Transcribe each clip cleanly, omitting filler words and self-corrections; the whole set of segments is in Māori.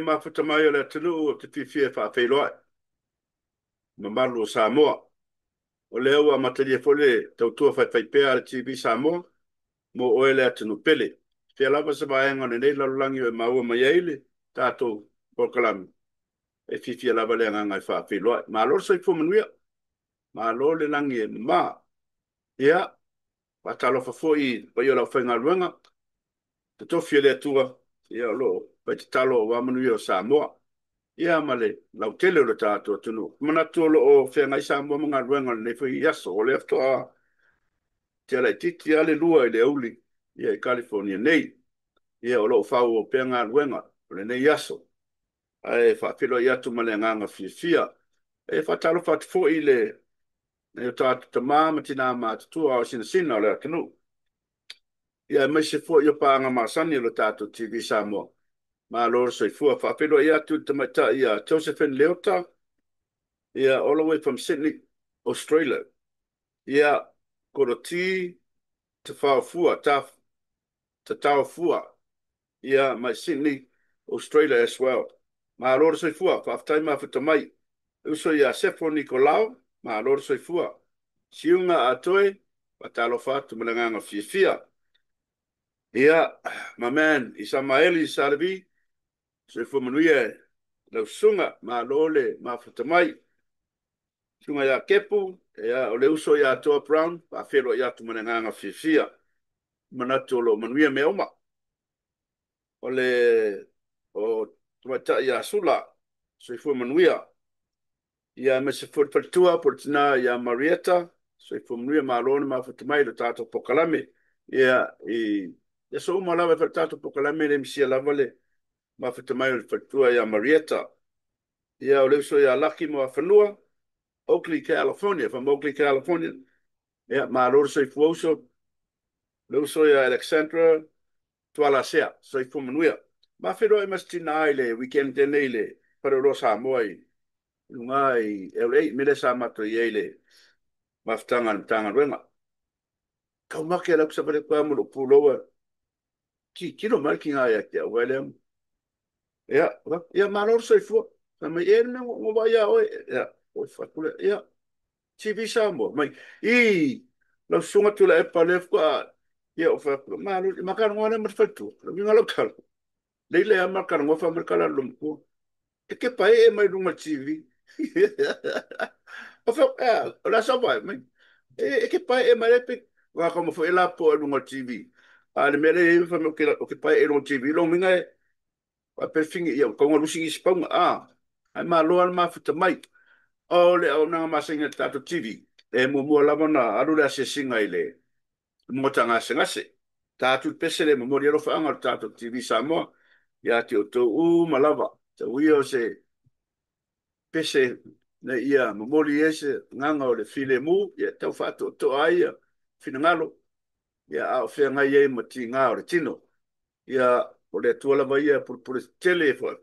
Mafutamai o le tunu o te fifia whaafeiloa. Mamalu o Samoa. O le ua matali e fole tautua whaipea le TV Samoa. Mo oe le atunu pele. Fia lava sa vaenga ne nei lalulangi o e maua mai eile. Tātou Pokalami. E fifia lava le nganga i whaafeiloa. Ma lor sa i fumanuia. Ma lor le langi e ma. Ia. Patalo fafoi pa i o lau whainga luenga. Te tofia le atua. Ia lo. Pai te talo o wamanuia o Samoa. Ia male, lau tele o le tātua tunu. Manatu o whengai Samoa mga ruenga nei whi yaso. O le aftoa te alai titi ale lua i le auli. Ia i California nei. Ia o lo whau o penga ruenga. O le nei yaso. Ai whawhilo i atu male nganga fia. E whatalo whatfo i le nei o tātua ta māma tina mātutua o sina o le akinu. Ia mai se fo i o pāanga māsani o le tātua TV Samoa. Ma lor so fua whapelo ia tu te maita ia Josephine Leota ia all the way from Sydney, Australia. Ia koroti te whawfua te tawfua ia mai Sydney, Australia as well. Ma lor so fua whaftai mafuta mai. Uso ia Sefo Nicolau ma lor so fua. Siunga atoe patalo fatu malanganga fia. Ia my man Isamaeli Salvi. So fu manuia lau sunga ma lole ma futamai. Sunga ya kepu ya o le uso ya toa brown pa fero ya tu mananga fifia. Manato lo manuia meoma. O le o tuata ya sula. So fu manuia. Ya me se fu tua portina ya Marietta. So fu manuia ma lole ma futamai lo tato Pokalami. Ya ya so ma lava tato Pokalami le msia lavale. Ma whatamai o whatua ia Marietta. Ia o leuso ia Lucky mo a whanua. Oakley, California. From Oakley, California. Ia ma lorso i fuoso. Leuso ia Alexandra Tuala Sea. So i fumanuia. Ma whiro e mas tina ai le weekend tene le. Paro lo Samoa i. Lunga i LA. Mire sa mato i eile. Ma whtanga ruenga. Kau make ala kusa pare kwa mulu puloa. Kilo marking ai a kia William. Ja, maar ook zo voor. Dan moet je nog wat ja, fakule, ja. TV Samoa, maar nou zongen toen ik palef qua, ja, of maar kan gewoon maar fatu. Dat ging al ook. Leile maar kan gewoon van elkaar lumpo. Ik heb bij mij doen met TV. Of ja, dat zou bij mij. Ik heb bij mij heb ik waar komen voor elapo doen met TV. De mere van ook bij doen TV, long mingai. A perfingi ia ko ngalusi i spong ai ma loa ma futa mai o le o na ma singa tato TV e mo lava na aru le se singa ile mo tanga se tato pesele mo ri ro fa ngal tato TV Samoa ia te o to ma lava te wio se pese na ia mo ri ese nganga o le file mu ia tau fato to ai finangalo ia a fe ngai e mo tinga o le tino ia o le tuala vai ia por telefone.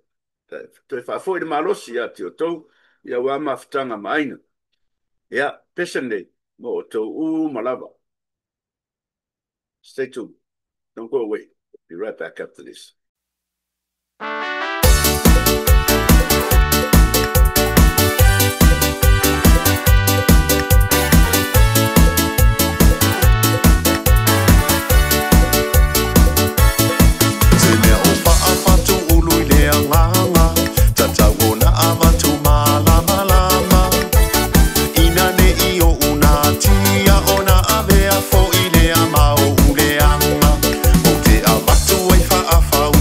Te fa foi de malosi ia te o tou, ia wa maftanga maina. Ia, pesene, mo o tou malava. Stay tuned. Don't go away. Be right back after this. Fo i le amau uleanga o te amatu ai whaafau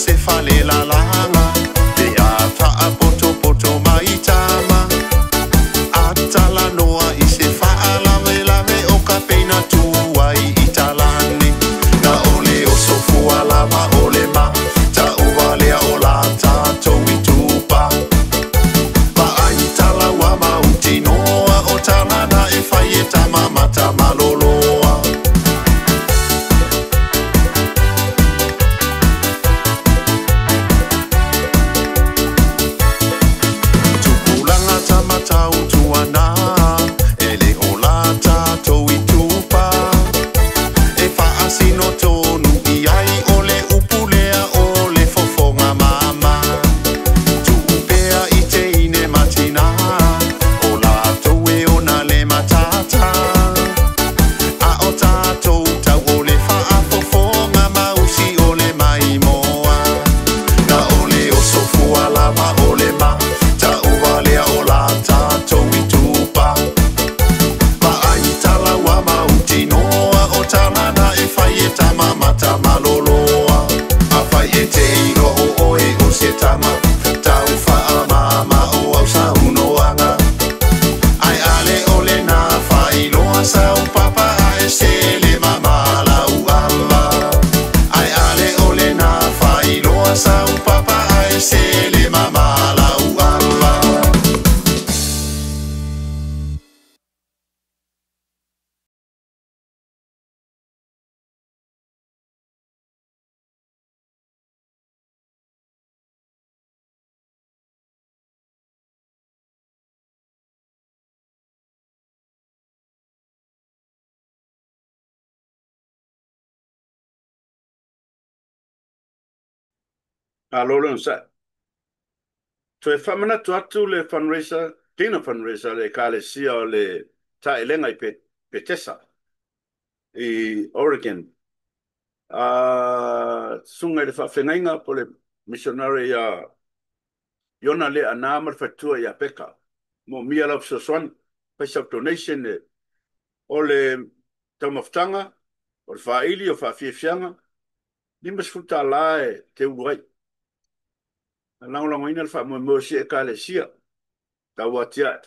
se fale la langa te a faa poto poto mai tama atala noa i se faa lave lave o ka peina tuai i talane na ole o sofua lava ole ma ta ua lea o la tatou i tupa pa ai tala wa mauti noa o talana e fai e tamamata maloloa tupulanga tamatau tuana ele o la tatou i tupa e faasino tonu i ai o le upulea o le fofonga mama tupea i te ine matina o lātou e ona le matata a o tātou tau o le whaafofonga mausi o le mai moa na o le o sofua lava o le ma ta ua lea o la tātou i tupa pa ai tala wa mauti noa o talana e whai e tamamata maloloa a whai e te iro o oe o se tama tau wha mama o au saunoanga ai ale ole na whai loa sau papa ai se le mama lau amba ai ale ole na whai loa sau papa ai se le mama lau amba Alo le sa. So e whamana tu atu le fundraiser, kina fundraiser le ka le sia o le ta elenga i pe tesa i Oregon. Sunga i le whawhengainga po le missionary Iona le ana mar fatua ia peka. Mo mia lau soswani, paisa donation o le taumaftanga, o le whaili o whawhiawhianga, nimas futa la te uruai. Langolango ina le wha mo si e ka le sia, ka watia,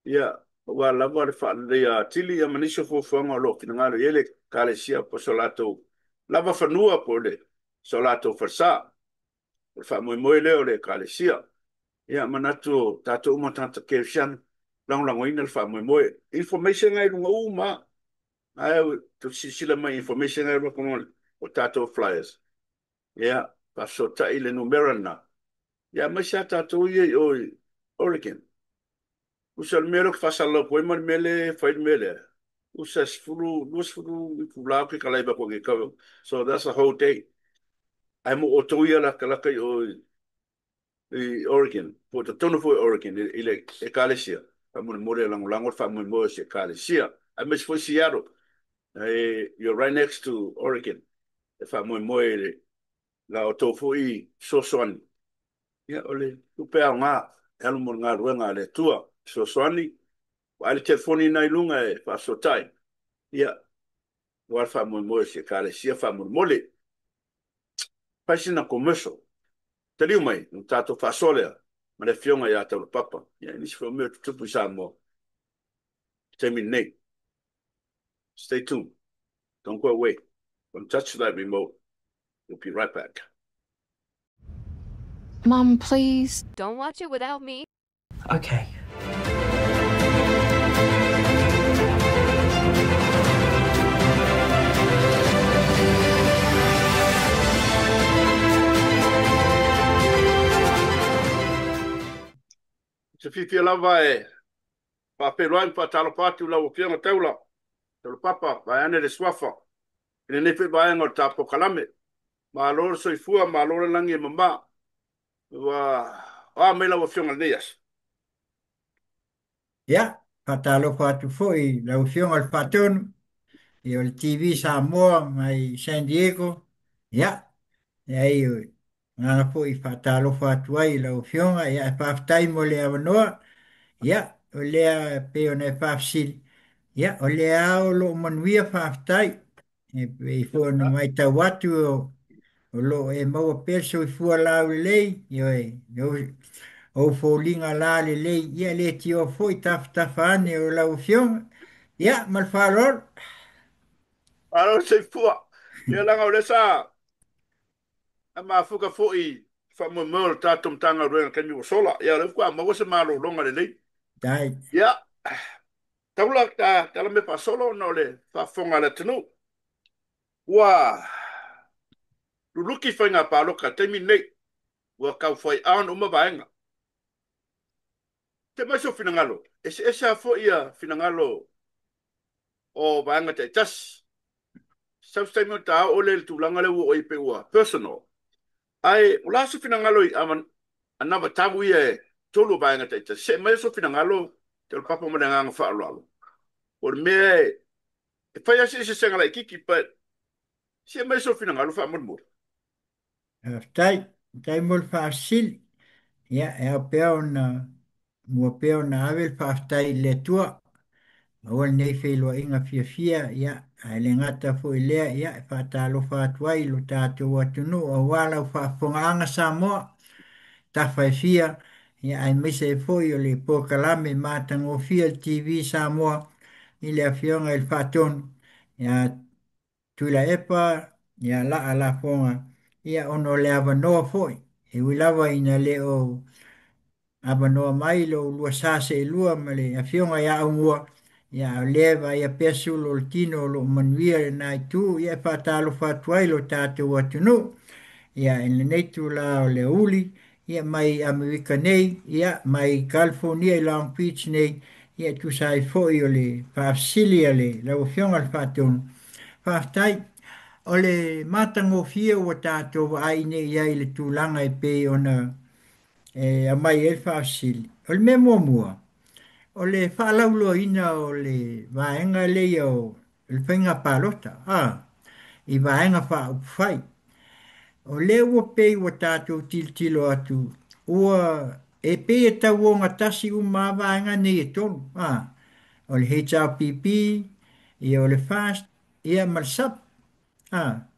ia, wa lava le wha le tili ia manisho fufuanga o lo, kina ngalo ele ka le sia po solato, lava whanua po le solato farsa, o le wha mo leo le ka le sia. Ia manatu tato uma tanta ke fian lang lang ina fa mo information ngai lunga uma ai to sila mai information ngai ko o tato flyers ia pa so ta ile numero na ia ma sa tato ye o Oregon usal mero fa sala ko man mele fa mele usas fulu lus fulu fula ke kala ba ko ke so that's a whole day ai mo o to ia la kala kai o i Oregon, po te tono fo Oregon, i le e kalesia. Pa mo more lango lango fa mo mo se kalesia. I miss for Seattle. You're right next to Oregon. E fa mo mo e la o to fo I Soswani. Ya ole, tu pe nga, elu mo nga ruenga le tua Soswani. Wa le telefoni nai lunga e fa sotai. Ya, wa fa mo mo se kalesia fa mo mole. Pa sina commercial. Te liu mai, no tato fasolea, ma le fionga ia tau papa. Ia, nisi fo mea tupu sa mo. Temi nei. Stay tuned. Don't go away. Don't touch that remote. We'll be right back. Mom, please. Don't watch it without me. Okay. Se fifi lava e pa peloai pa talo patu la o fianga taula. Talo papa, vai ane le swafa. Ine nefe vai ngor tapo kalame. Ma lor soifua, ma lor langi e mama. Wa mela o fianga neas. Ia, whatalofa atu foi, lau fionga le whatonu, i o le TV Samoa mai San Diego. Ia, ia i o ngana foi whatalofa atu ai lau fionga, ia e whaftai mo le awanoa. Ia, o lea pe o ne whafsili. Ia, o lea o lo manuia whaftai. E fo na mai tau atu o lo e maua peso i fua lau le lei, o fōlinga la le lei, ia le tio foi tafa ane o lau fionga, ia, mal whalor, Aro se fua. Ia langa o le sa. A mafuka fo i. Fa mo mo tatum tanga roen kan yu sola. Ia le kwa mo se malo longa le lei. dai, Ia. Taula ta me pa solo no le. Fa fonga le tenu. Wa. Luluki whainga pāloka temi nei. Wa kau whai aon uma vaenga. Te mai so finangalo. Ese a fo ia finangalo o vaenga te tas. Substatement ta o le tūlanga le ua o i pe ua. Personal. Ai, ula so finangalo i aman anava tabu ia e tolu vaenga te tas. Se mai so finangalo te lo papa mana nganga whaalalo. O le mea e whai ase se sengala i kiki, but se mai so finangalo whaamurmur. tai mol whaasil, ia, e a peo na, mua peo na avel whaaftai le tua, Awal nei whelua inga fia ia, ai le ngata fo i lea ia, e whaatalo whaatuai lo tātou atunu, o wala u whaafonga anga sa moa, ta whai fia, ia ai misa e fo i o le pōkalame mātang o fia TV sa moa, i le awhionga i le whaatonu, ia tuila epa, ia la ala fonga, ia ono le awanoa fo i, e wilawa ina le o aba noa mai lo lua sase e lua ma le a fionga ia aungua ia leva ia pesu lo tino lo manuia le nai tu ia fatalo fatuai lo tātou atunu ia en le neitu la o le uli ia mai Amerika nei ia mai California i Long Beach nei ia tu sai foi o le faafsili le la o fionga le fatonu faaftai o le matango fia o tātou ai nei ia i le tūlanga e pe ona a mai e faasili. O le mea mua. O le whaalaulo ina o le vaenga le o le whainga palota. I vaenga wha upwhai. O le ua pei wa tātou tilo atu. Ua e pei e tau o ngatasi uma vaenga nei e tonu. O le HRPP, i o le FAST, ia marsap.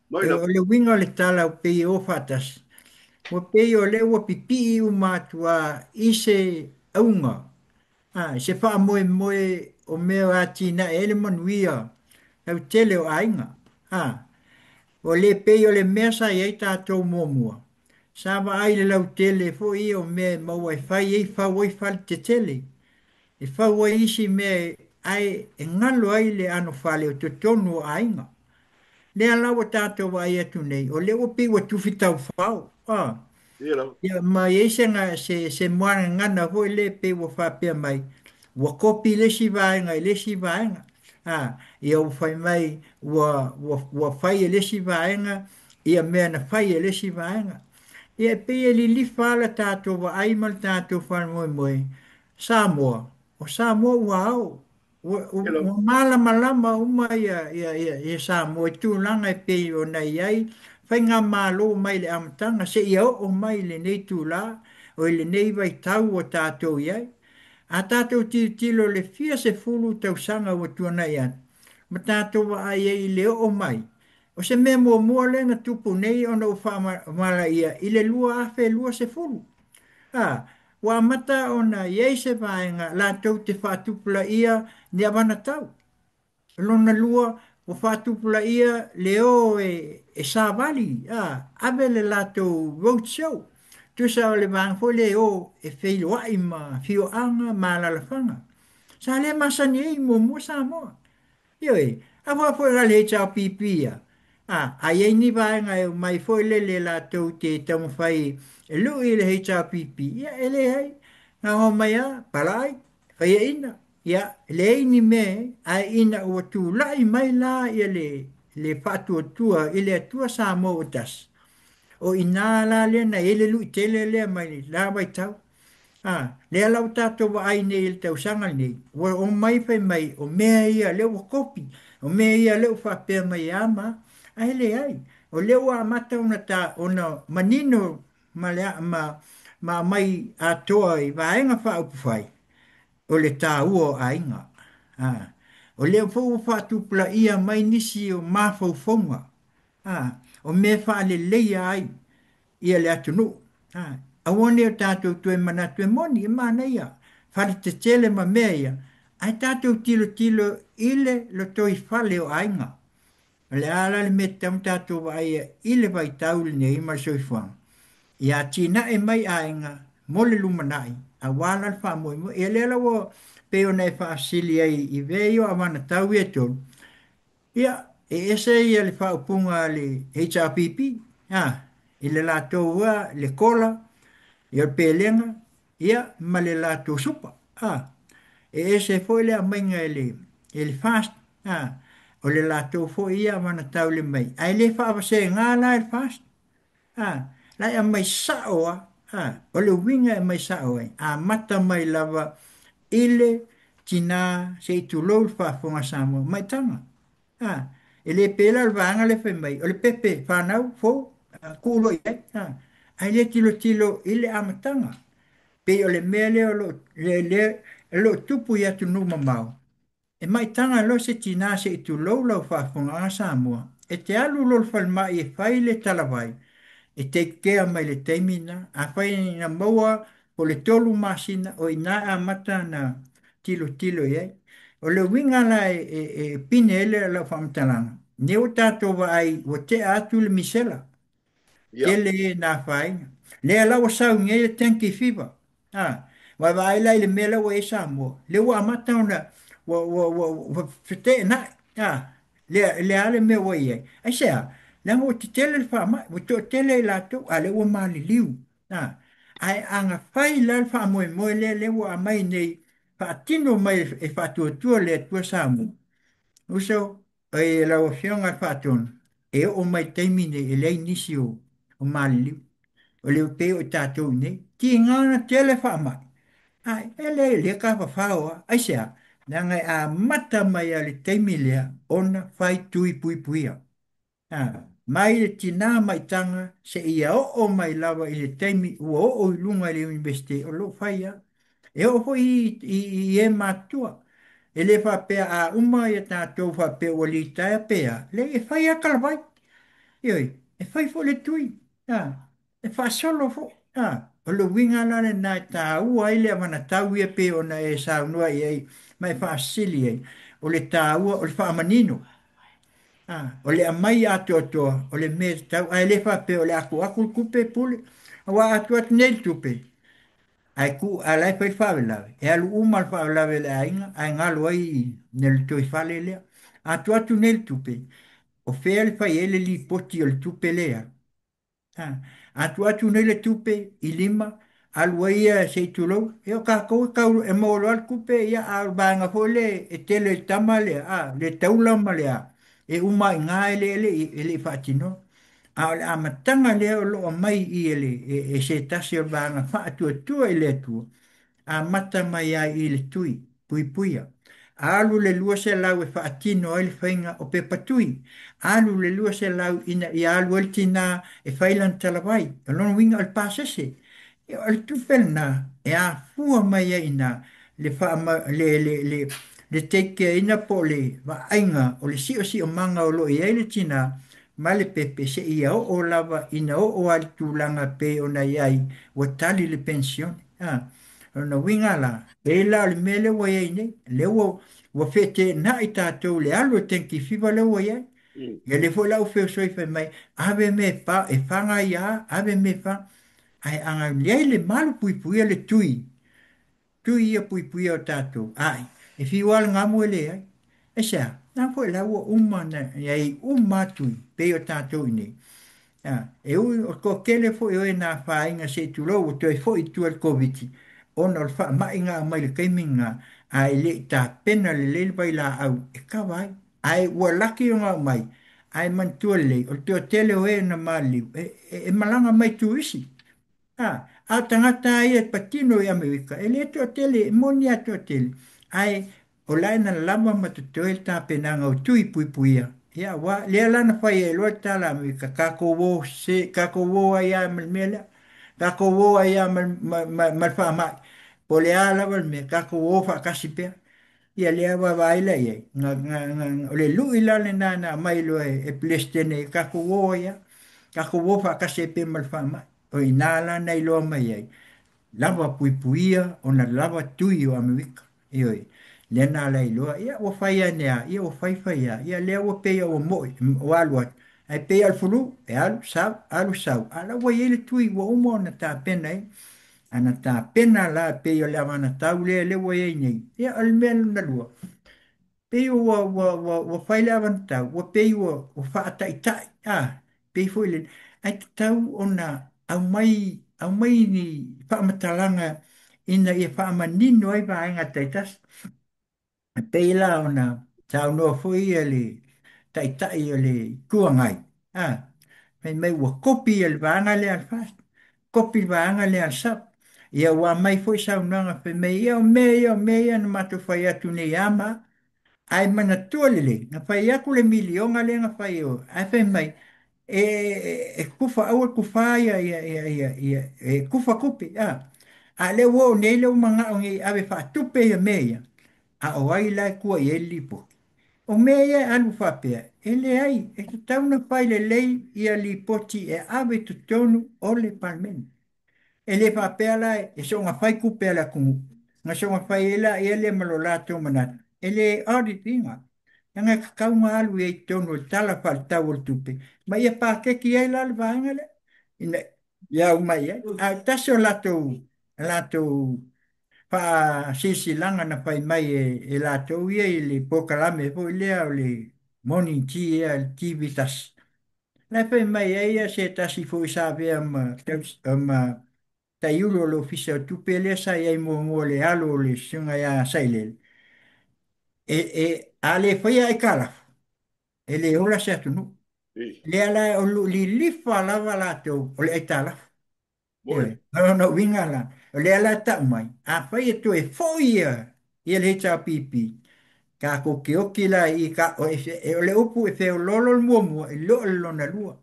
Moi O no. le winga o le tala o pei o fatasi. Ua pei o le ua pipi u mātua i se aunga. Se wha moe moe o mea ati na ele manuia. Au tele o ainga. O le pei o le mea sa iei tātou mua. Sa wa ai le lau tele fo i o mea maua e whai ei whawai whali te tele. E whawai isi mea ai e ngalo ai le ano whale o te tonu o ainga. Le alawa tātou wa ai atu nei. O le o pei wa tufitau whao. Ia lau. Ia mai e se moana ngana hoi le pe wa whapea mai. Wa kopi le si vaenga i le si vaenga. Ia u whai mai wa whai e le si vaenga. Ia mea na whai e le si vaenga. Ia pe e li li whala tātou wa aimal tātou whana moe moe. Samoa. O Samoa ua au. Ia lau. O malama lama uma ia Samoa. Tu langa e pe o nei ai. Whai ngā mālo mai le amatanga, se ia o mai le nei tūla, o le nei vai tau o tātou iai. A tātou tilo le fia se fulu tau sanga o tuana ian. Ma tātou wa ai i le o mai. O se mea mua le na tupu nei o na uwha mala ia, i le lua afe lua se fulu. Wa mata o na iei se vaenga, la tau te whatupula ia ni awana tau. Lona lua o whatupula ia leo e Savali, ave le lato roadshow. Tu sa o le vang fo leo e feilo ai ma fio anga ma lalafanga. Sa le masani e mo sa mo. Ioi, a wa fo la le chao pipia. Ai e ni vaenga e mai fo le lato te tamu fai e lu i le he chao pipi. Ia ele hei, nga o mai a, palai, fai e ina. Ia, le ini me, a ina ua tu lai mai la ia le whātua tua, i le atua sa mo o tas. O ina la le na ele lu i tele le mai la mai tau. Le alau tātou wa ai nei il tau sangal nei. O mai fai mai, o mea ia leo wa kopi, o mea ia leo whapea mai ama, ai le ai. O leo a mata una ta, ona manino ma mai a toa i vaenga wha upu fai. O le tā ua a inga. O leo fau whatupula ia mai nisi o mawhau whaunga. o me whaaleleia ai, ia le atu nu. Awone o tātou tue mana tue moni, e mana ia. Whare te tele ma mea ia. Ai tātou tilo tilo ile lo toi whale o ainga. Le ala le me tam tātou wa ia ile vai taule ne ima soifuang. Ia tina e mai ainga, mole lumanai, a wala le wha moi mo, e le la wo peo nei wha asili ai i veo a wana tau e tonu. Ia, e ese ia le wha upunga le HRPP, i le lātou ua, le kola, ia le pelenga, ia, ma le lātou supa, e ese fo le a mainga e le fast, o le lātou fo ia wana tau le mai. Ai le wha apase ngā la e fast, lai a mai sao o le winga e mai sao ai, a mata mai lava ile tina se i tu lou whaafonga Samoa, mai tanga. E le pela le vanga le whai mai, o le pepe whanau, fo, kulo i ai, ai le tilo tilo ile amatanga, pe o le mea le o lo tupu i atu numa mau. E mai tanga lo se tina se i tu lou lau whaafonga Samoa, e te alu lo le whalmai e whai le talawai, e te kea mai le teimina, a whai na maua o le tolu masina o ina a mata na tilo tilo iai. O le winga la e pine ele la whamtalanga. Ne o tātou wa ai o te atu le misela. Ia. Ke le na whai. Le ala o sau nge le tenki fiba. Wa wa ai lai le mela o e Samoa. Le wa amata ona wa fite na. Le ale me o iai. Ai sea, lang o te tele le whama, o te tele la tu, a le o mali liu. Ai anga whai la le whamoe moe le o a mai nei, whaatino mai e whatuatua le atua Samoa. Uso, e la o whionga whaatona, e o mai teimine e lei nisi o mali liu. O le pe o tātou nei, ti ngana tele whamai. Ai, le ka whawhaoa, ai sea, nanga a mata mai a le teimilea, ona whai tui pui puia. Mai le tina mai tanga se ia o mai lava i le teimi ua o i lunga le universite o lo whaia. E o ho i e matua. E le whapea a uma i a tātou whapea o li taia pea. Le e whaia kalawai. Ioi, e whai fo le tui. E wha solo fo. O lo winga lana nai tā ua i le amana tau ia pe o na e saunua i ei. Mai wha sili ei. O le tā ua, o le wha manino. O le amai ato atoa, o le me tau, ai le whape, o le aku kupe pule, wa atu atu nei tupe. Ai ku, a lai pai whawelawe, e alu umal whawelawe le ainga, ai ngalo ai nel toi whale lea, atu nei tupe. O whea le whai ele li poti o le tupe lea. Atu nei le tupe, i lima, alu ai se i tulou, e o kakou kauru, e maolo al kupe, ia al banga fo le, e tele tama lea, le taulama lea. E uma i ngā ele i whaatino. A ole amatanga lea o loa mai i ele, e se tasi o vanga whaatua tua i le tua. A mata mai ai i le tui, pui puia. Alu le lua se lau e whaatino ai le whainga o pe patui. Alu le lua se lau ina i alu el tina e whailan talawai. O lono winga al pasese. E o le tupelna e a fua mai ai ina le wha le teke ina po le wa ainga o le si o manga o lo i eile tina ma le pepe se ia o lava ina o ali tūlanga pe o na iai wa tali le pension. O na winga la, e la le mele wa iai nei, le wa fete na i tātou le alo tenki fiwa le wa iai. Ia le fo lau feo soi fai mai, ave me pa, e whanga ia, ave me pa, ai anga liai le malu pui pui le tui. Tui ia pui pui o tātou. Ai, e whiwala ngā mua ai. E sea, nā koe la ua uma na, iai uma tui, pe o tātou i nei. E ui, o ko kele fo e oe nā whainga se tu lau, o toi fo i tua le COVID. Ona o wha mai ngā mai le kaiminga, ai le tā pena le le vai la au, e ka vai. Ai ua laki o ngā mai, ai mantua le, o tua tele o e na maliu, e malanga mai tu isi. A tangata ai e patino i Amerika, e le to tele, e moni a to tele. Ai, o lai na lama ma to toe ta penanga o tui pui puia. Ia, wa, le lana whai e loa tala Amerika, kako wo ai a malmela, kako wo ai a malwha mai. Po le a lava me, kako wo wha kasipea. Ia le awa vai la ia, o le lui la le nana mai loa e plestene, kako wo ai a. ka ko wo fa ka se pe mal fa mai o ina la nei lo mai ai lava pui puia ona lava tui o Amerika ioi le na la iloa ia o fai nea ia o fai ia le o pe o mo o alu ai pe al fulu e alu sau ala wa ele tui wo umo na ta pena ana ta pena la pe o le mana tau le wa ye nei ia al men na lua pe o fai le avan tau o pe o fa tai tai pe foi le ai tau ona au mai ni fa matalanga ina ia fa manino ai va nga taitas pe la ona tau no foi ele tai tai ele kuangai mai mai wa kopi el vanga le al fast kopi vanga le al sap ia wa mai foi sa unanga pe me ia o me ia no matu fai atu ni ama ai mana tualele na fai aku le milionga le nga fai o ai fai mai kufa au kufa kufa kupi a le wo nei le manga o ngi ave fa tupe ia meia a o ai la kua i e lipo o meia alu fa pe ele ai te tauna fai le lei ia lipoti e ave tutonu o le palmen ele fa pe ala so nga fai kupe ala kungu nga so nga fai ele malola to manat ele auditinga nga kaunga alu e tono tala falta o tupe ma ia pa ke ki ai la vanga le ina ia mai a taso lato pa sisilanga na fai mai e lato ia i le pokalame fo lea o le morning tea e al tivitas na fai mai ia se tasi fo sa vea ma taiulo lo fisa tupe le sa ia mo le alo le sunga ia saile ale fai ai kala ele ola se atu no i, le ala o li lifa lava lato o le aitala moi, no winga la o le ala ta mai a fai e tu e foi ia le ta pipi ka ko ke o kila i ka o le upu e fe o lolo le mumu e lo le lona lua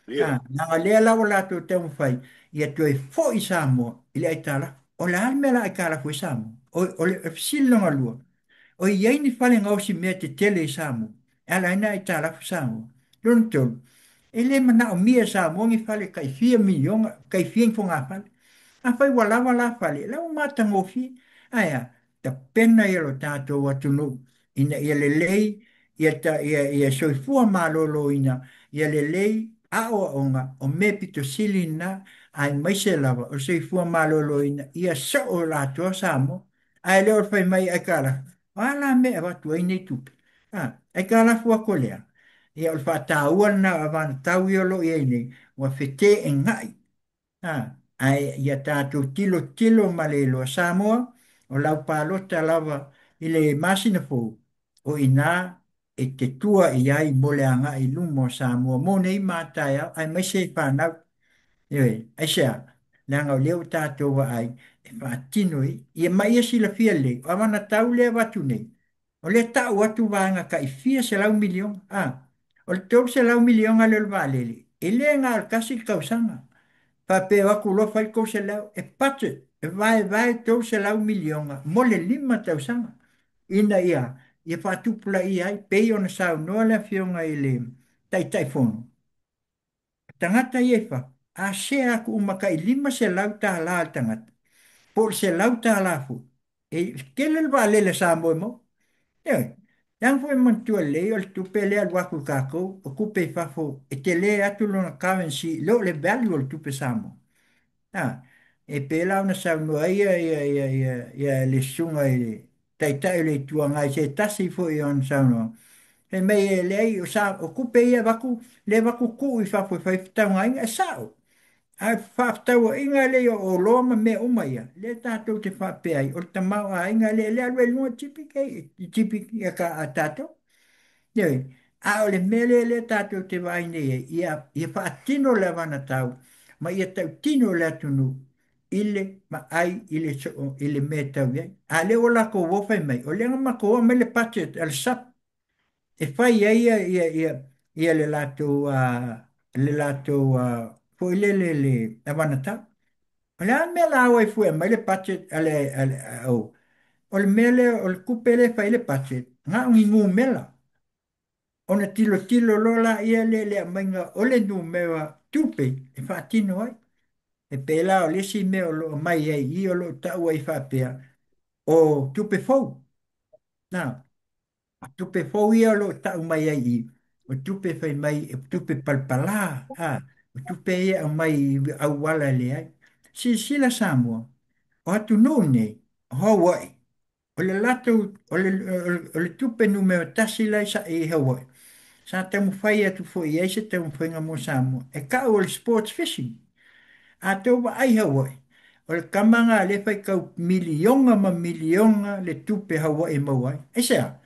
ia, na le ala o lato te un fai ia tu e foi sa mo i le aitala o la almela ai kala foi sa mo o le silonga lua o iai ni fale ngau si mea te tele i Samu. Ala ina i tā rafu Samu. Lona tolu. E le mana o mia Samu ngi fale kai fia milionga, kai fia nfonga fale. A fai walawa la fale. La o mata ngofi. Aya, ta pena i alo tātou atu no. Ina ia le lei, ia soifua malolo ina. Ia le lei, a o onga, o me pito sili na, ai maise lava, o soifua malolo ina. Ia so o la toa Samu. Ai leo fai mai ai kara. Ala me ava tu ai nei tupe. Ai ka la fua kolea. Ia o fa ta ua na avan tau i olo i ai nei. Wa fete e ngai. Ai ia tātou tilo tilo ma le loa Samoa. O lau pālota lava i le masina fōu. O ina e te tua i ai mole anga i lumo Samoa. Mo nei mātai au. Ai mai se whanau. Ioi, ai sea, nanga o leo tātou wa ai, e whaatino i e mai esi la fia le, o amana tau lea watu nei. O le tau watu wanga ka i fia se lau milion, o le tau se lau milion a leo waalele, e le ngā al kasi kausanga, pa pe waku lo fai kou se lau, e pate, e vai tau se lau milion, mo le lima tau sanga, ina ia, i e whaatupula i ai, pei ona sau noa le fionga i le, tai tai fono. Tangata i e wha. A se aku umaka i lima se lauta ala al tangata. Por se lauta ala fu. E kele lwa lele sa mo mo. E, yang fo mantua le o le tupe le al waku kako o kupe i fafo e te le atu lona currency lo le value o le tupe sa mo. E pe la una sa no le sunga i le tai le tua ngai se tasi fo i on sa no. E mei e le ai o sa o kupe ia waku le waku ku i fafo i fai fitau ngai e sao. Ai whātau inga le o loma me o mai le tātou te whape ai, o te mau a inga le alwe lunga tipi a ka a tātou. Nei, a o le mele le tātou te vai nei, ia whaatino le wana tau, ma ia tau tino le atunu, ile ma ai ile so ile me tau ia. A le o lako wofai mai, o le ngama me le budget, al sap, e whai ia le lato fo le avanata le an me la wa fu ma le budget ale o le mele o le kupele fa le budget nga ngi ngu mela ona tilo tilo lola ia le mainga ole nu mewa tupe e whaatino ai. E pēlā o lesi mea o lo mai ai i o lo tau ai whapea o tupe fau. Nā, tupe fau ia o lo tau mai ai i. O tupe whai mai, o tupe palpala. O tupe ia o mai au wala le ai. Si sila Samoa, o atu nō nei, o Hawaii. O le lato, o le tupe numeo tasi lai sa i Hawaii. Sa tamu whai atu fo i eise tamu whainga mo Samoa. E ka o le sports fishing. A tau wa ai Hawaii. O le kamanga le whai kau milionga ma milionga le tupe Hawaii mawai. E sea,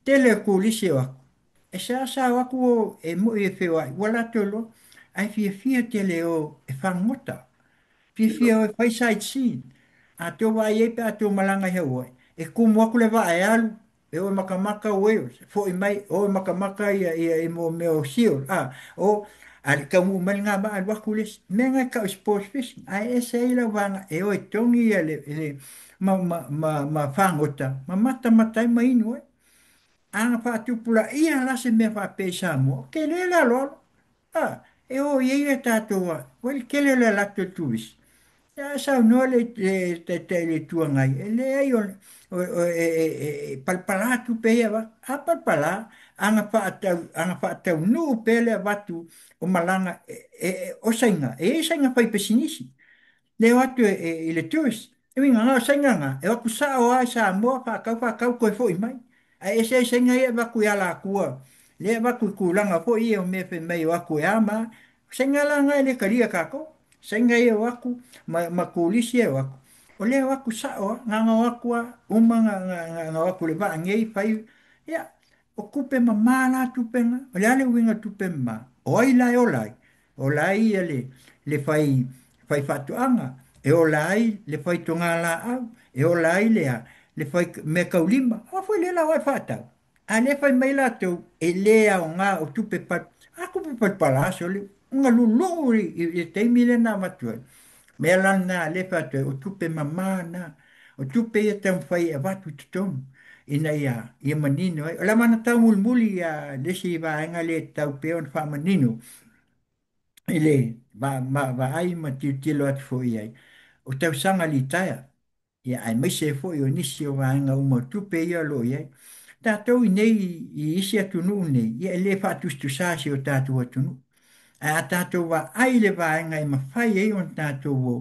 tele ko lisi o aku. E sea sa waku o e mo e whewai. Wala tolo, ai fia tele o e whangota. Fia o e whai sightseeing. A tau wa ai epe a tau malanga Hawaii. E kumu aku le wa e alu. E o makamaka o eo. Fo i mai, o makamaka ia i mo meo sio. O ali ka mu mal nga ba alwa kules me nga ka sports fish ai ese ila wanga e o tongi ele ma fangota ma mata mata mai no anga fa tu pula ia la se me fa pesa mo ke le la lo e o ye tato wa wel ke le la to tuis ya sa no le tuangai le ai palpala tu pe ya a palpala anga fa tau nu pele watu o malanga o sainga sainga pai pesinisi le watu i le tuis e winga nga sainga nga e waku sa o ai sa mo fa kau ko fo i mai e sainga e waku ya la kua le waku kulanga fo i o me fe mai waku ya ma sainga la nga le kalia kako sainga e waku ma kulisi e waku o le waku sa o nga waku uma nga waku le va ngei fai ya o kupe ma mala tupenga o le ale winga tupe ma o ai lai o lai o lai le fai fatuanga e o lai le fai tonga la au e o lai le fai me kaulima o foi le la wai fata a le fai mai la tu e le o nga o tupe pa a kupe pa palasio le nga lulu i te mile na matua me lana le fatu o tupe mamana o tupe ia tam fai e watu tutonu ina ia manino o la mana tau mulmuli ia lesi va enga le tau peon fa manino ele va ai ma tilo atu fo ia o tau sanga li taia ia ai mai se fo o nisi o va enga uma tupe ia lo ia tatou i nei i isi atu nu nei ia le fa tu sa si o tatou atu nu a tātou wa aile vāenga i mawhai e on tātou o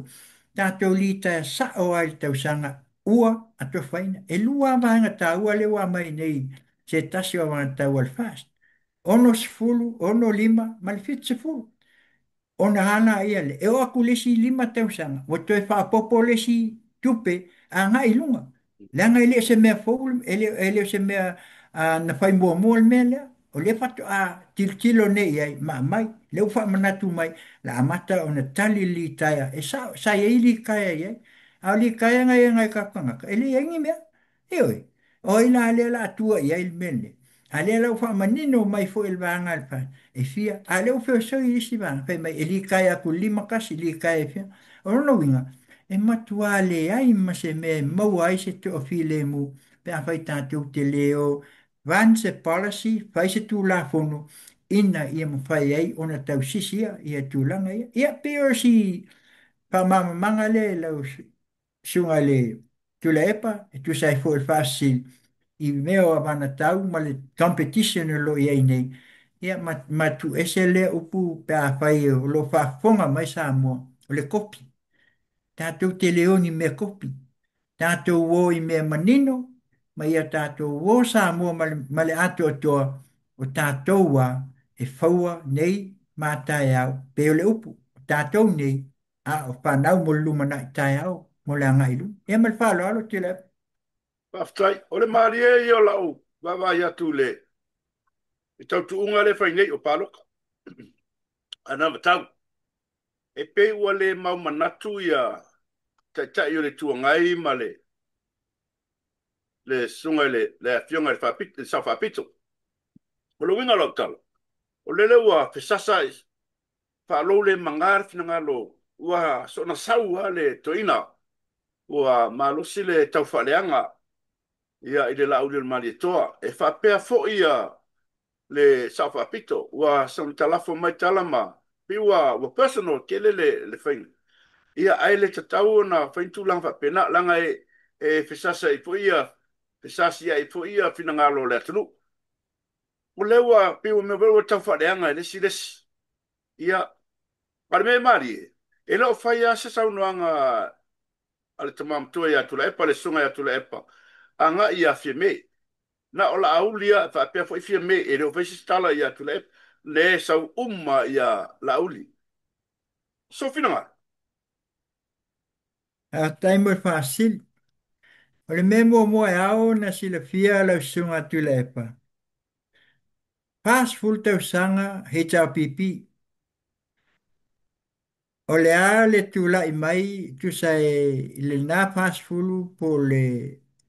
tātou li tae sa o ai tau sanga ua a to whaina. E lua vāenga tā ua le ua mai nei se tasi o vāenga tau al fast. Ono sifulu, ono lima, malifit sifulu. Ona hana ia le, e o aku lesi lima tau sanga. Wa toi whaapopo lesi tupe a ngai lunga. Le ngai le se mea fōulu, ele se mea na whai mua mua le mea lea. O le fatu a tilo ne iai ma mai, le ufa manatu mai, la amata o na tali li taia, e sa iei li kaya iai, a li kaya ngai kakanga, e li ingi mea, e oi, o ila le la atua iai le mele, a le la ufa manino mai fo il vanga al fa, e fia, a le ufa so i isi vanga, fe mai, e li kaya ku lima kasi, li kaya fia, o no winga, e matua le ai ma se me mau ai se to o file mu, pe a fai tātou te leo, Vance policy, fai se tū la fono, ina ia mawhai ai, ona tau sisia, ia tūlanga ia. Ia peo si pa manga le, lau sunga le tula epa, e tu sai fo il fasi i meo a mana tau, ma le competition lo ia nei. Ia ma tu ese le upu pe a fai o lo fa fonga mai sa mo, o le kopi. Tātou te leoni me kopi. Tātou wō i mea manino, ma ia tātou wō sā mua ma le ato atoa o tātou wā e whaua nei mātai au peo le upu. Tātou nei a o whanau mo lumana i tai au mo le angailu. E mal whalo alo te le. Paftai, o le maari e i o lau, wawai atu le. I tau tu unga le whai nei o paloka. Ana matau. E pe ua le mau manatu ia tai o le tuangai ma le sunga le fionga le whapito, le sa whapito. O lo winga lau talo. O le ua whesasa whalo le mangar whina lo ua sona saua le toina. Ua malosi le tau whaleanga ia i le lau le mali toa. E whapea fo ia le sa'afa'apito ua saulitalafo mai talama piua personal kele le faina ia ai le tatau na faintulaga fa'apena laga fesasa i fo'ia fesasi ia i fo'ia finagalo le atunuu o le ua piua mea ua tau fa'aleaga e lesilesi ia ale me mali e lo'o fai a se saunoaga a le tamamatua iā tulaepa le suga iā tulaepa aga'i ia fia me na o la auli ia fa'apea fo'i fia me e le o faisi tala iā tulaepa le sau uma ia la auli so finaga A taimo e whaasili. O le memo mo e ao na sila fia lau sunga tu le epa. Pas full tau sanga he tau pipi. O le a le tu la i mai tu sa e le na pas fulu po le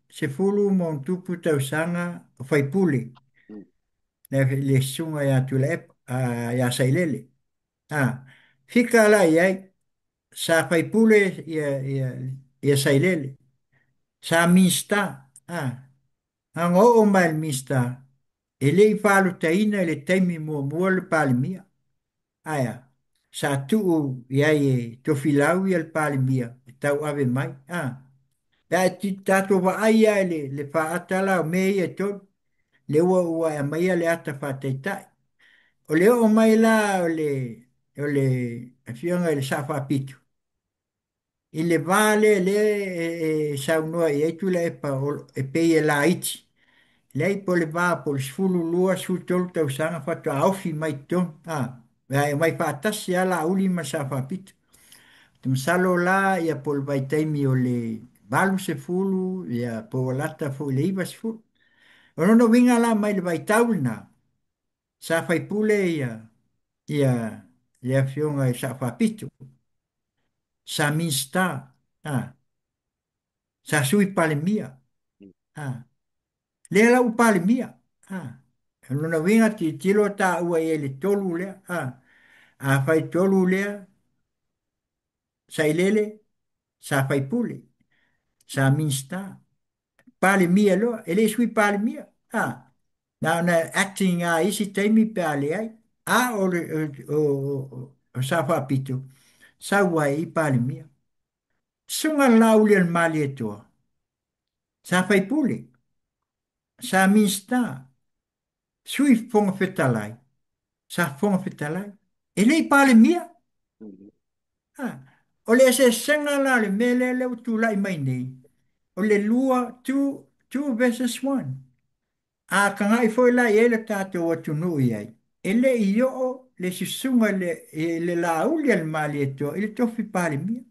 se fulu mon tupu tau sanga o fai puli. Le sunga ya tu le epa ya sailele. Fika la iai sa fai pule ia sailele. Sa mista. Anga o mai mista. E le i whalu taina le taimi mua mua le palimia. Aia, sa tuu ia e tofilau ia le palimia. E tau ave mai. Da e ti tato wa aia le whaatala o me ia ton. Le ua ua e mai le ata whateitai. O le o mai la o le a fionga le sa whapitu. I le vale le saunua i eitu le e pei e la iti. Lei po le vā po le sfulu lua su tolu tau sanga whatu awhi mai ton. E mai whātasi ala uli ma sa whapita. Te masalo la ia po le vaitaimi o le balu se fulu, ia po lata fo le iwa se fulu. Ono no winga la mai le vaitauli na. Sa whaipule ia fionga e sa whapitu. Sa minsta. Sa sui pale mia. Le la upale mia. Luna winga ti tilo ta ua e le tolu lea. A fai tolu lea. Sa ilele. Sa fai pule. Sa minsta. Pale mia loa. Ele sui pale mia. Na acting a isi taimi pe ale ai. O sa fa pito. Sa ua e pale mia. Sunga lauli al mali e toa. Sa fai pule. Sa minsta. Sui fonga fetalai. Sa fonga fetalai. Ele i pale mia. O le se senga la le mele le tu la i mai nei. O le lua two versus one. A kanga i foi la i ele tato o tunu i ai. Ele i o le sisunga le la uli al mali e to. Ele tofi pale mia.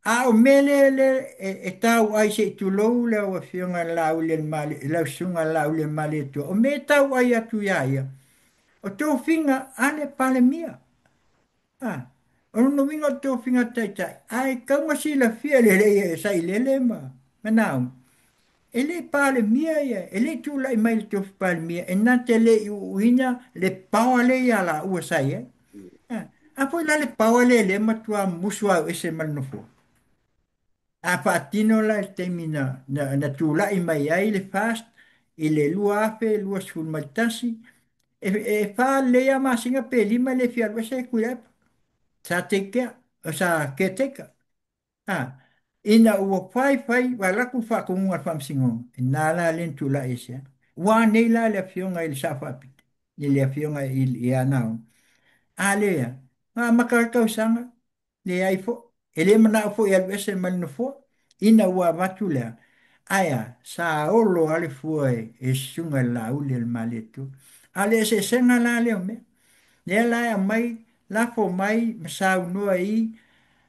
A o mele le e tau ai se tu lou le o fionga la uli al mali. La sunga la uli al mali e to. O me tau ai atu ia. O tō finga ane pale mia. Ono no winga tō finga tai tai. Ai, kaunga si la fia le le e sai lele ma. Manau. Ele pale mia ia. Ele tu lai mai le tō pale mia. E nante le i uina le pawa le ia la ua sai e. A poi la le pawa le le matua musua e se malnofo. A patino la e temina na tu lai mai ai le fast. I le lua afe, lua sul maltasi. E fa le ia masinga pe lima le fia lua se kuiapa. Sa tekea, o sa ke teka. Ina ua fai, wala ku fa ku ngar fam singon. Ina la len tu la isia. Wa nei la le fionga il sa fapit. Le fionga il ia nao. Alea. Makakau sanga. Le ai fo. Ele mana fo ia wese man no fo. Ina ua watu lea. Aya, sa olo ale fue e sunga la uli el maletu. Ale se senga la leo me. Le la mai la fo mai masau noa i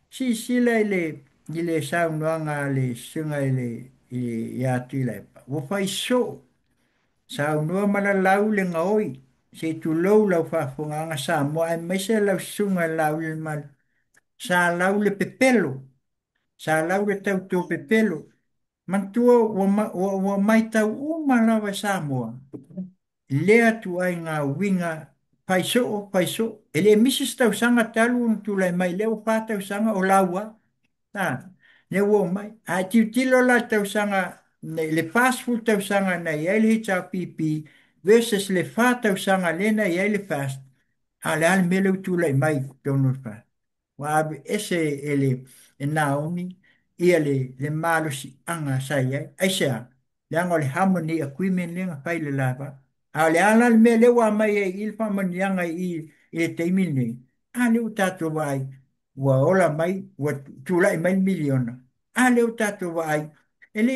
si la ile sau noa nga le sunga ile ia tu ile wo fai so sau noa mala lau le ngoi se tu lou lau fa fonga nga sa mo ai mai se lau sunga lau le mal sa lau le pepelo sa lau le tau tu pepelo mantua wa mai tau uma lava sa mo lea tu ai ngā winga paiso, ele misis tau sanga talu tu lai mai leo pa tau sanga o laua, ne wo mai, a tiu tilo la tau sanga, le passport tau sanga na i ele tau pipi, versus le fata usanga lena ia le fast. Ale mele utula i mai tono fast. Wa abe ese ele e Naomi ia le malo si anga sai ai sea. Le anga le harmony agreement lenga pai le lava. Ale ala le mele wa mai e il pa man yanga i le teimini. Ale utato vai wa ola mai wa tula i mai miliona. Ale utato vai ele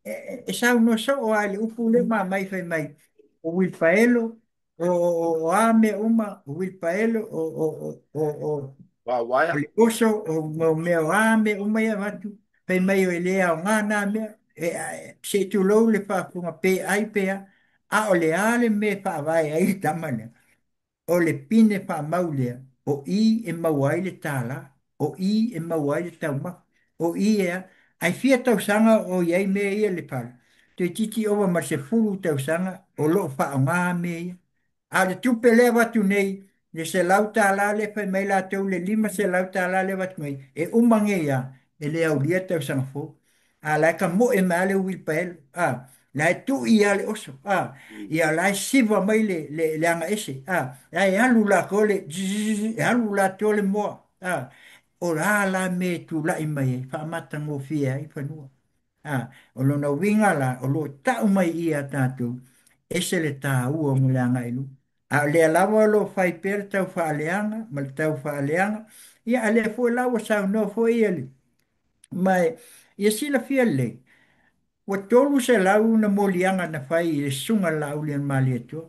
e sa no so o ale upu le ma mai fai mai. O wil paelo o ame uma o wil paelo o Wa waia. le oso o mea o ame o mea watu pe mai o elea o ngana mea se tu lou le whapunga pe ai pea a o le ale me wha vai ai tamane o le pine wha maulea o i e mauai le tāla o i e mauai le tauma o i ea ai fia tau sanga o iai mea ia le pala te titi owa ma se furu tau sanga o lo wha o ngā mea ia a le tupe le watu nei le se lauta la le fai mai la tau le lima se lauta la le watu mai e umange ia e le au lia tau sanga fo a la ka mo e ma le wil pael a la e tu ia le oso a ia la e siva mai le anga ese a la e alu la ko le e alu la to le mo a o la me tu la i mai fa mata ngo fia i fa nua o lona winga la o lo tau mai ia tatu ese le tā ua mo le anga ilu a le lawa lo fai per tau faaleanga ma le tau faaleanga ia a le fo lawa sau no fo ia le mai ia sila fia le wa tolu se lau na molianga na fai i le sunga lau le mali atua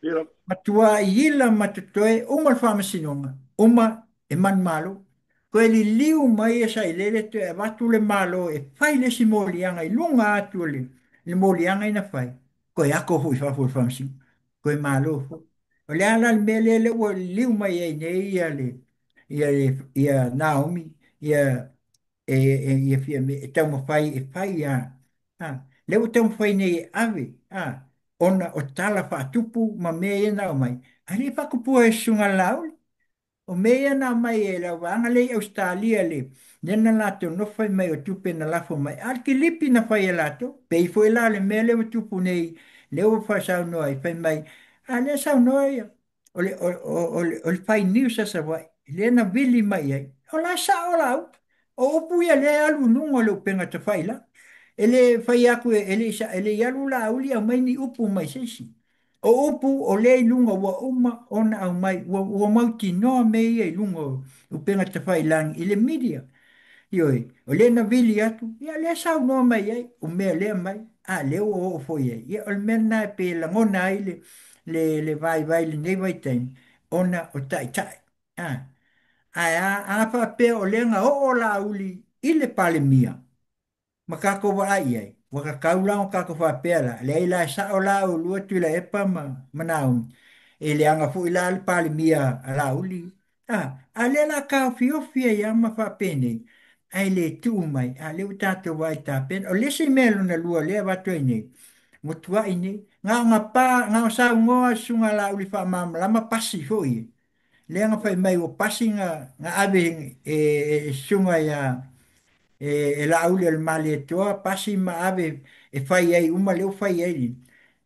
Ira. matua i ila matutoe uma le whamasinonga uma e man malo ko e li liu mai e sa i lele te e watu le malo e fai le si molianga i lunga atu le molianga ina fai ko e ako hui fafu le whamasinonga ko e malo fu o le ala le mele le ua liu mai e nei ia Naomi ia fia me e tau mawhai e whai le ua tau mawhai nei e ave ona o tala whaatupu ma mea ia nao mai a le whakupua e sunga lauli o mea na mai e lau wanga le Australia le nena lato no fai mai o tupe na lafo mai al ki lipi na fai e lato pe i fo e la le mea le o tupu nei le o fai sau noa i fai mai a le sau noa ia o le fai niu sa sa wai le na vili mai ai o la sa o lau o upu ia le alu nungo le upenga te fai la ele fai aku ele ialu la uli a mai ni upu mai sesi o upu o le lunga wa uma ona au mai wa mauti noa me ia i lunga o penga te whai lang i le media. Ioi, o le na vili atu, ia le sau noa mai ai, o mea lea mai, a le o foi ai. Ia o le mea na pe la ngona ai le vai le nei vai taim, ona o tai tai. A pa pe o le nga o la uli i le pale mia. Ma kako wa ai ai. Wa ka kaulang kako fa pela. Le ila sa o la o lua tu la epa ma naun. E le anga fu ila le pali mia a la uli. A le la ka fiofia ia ma fa pene. Ai le tu mai. A le utato wa i ta pen. O le se melo na lua le watu ai nei. Mo tua i nei. Nga pa, nga sa ngoa sunga la uli fa mam. Lama pasi fo i. Le anga fai mai o pasi nga ave sunga ia la aule al male toa pasi ma ave e fai ai uma leo fai ai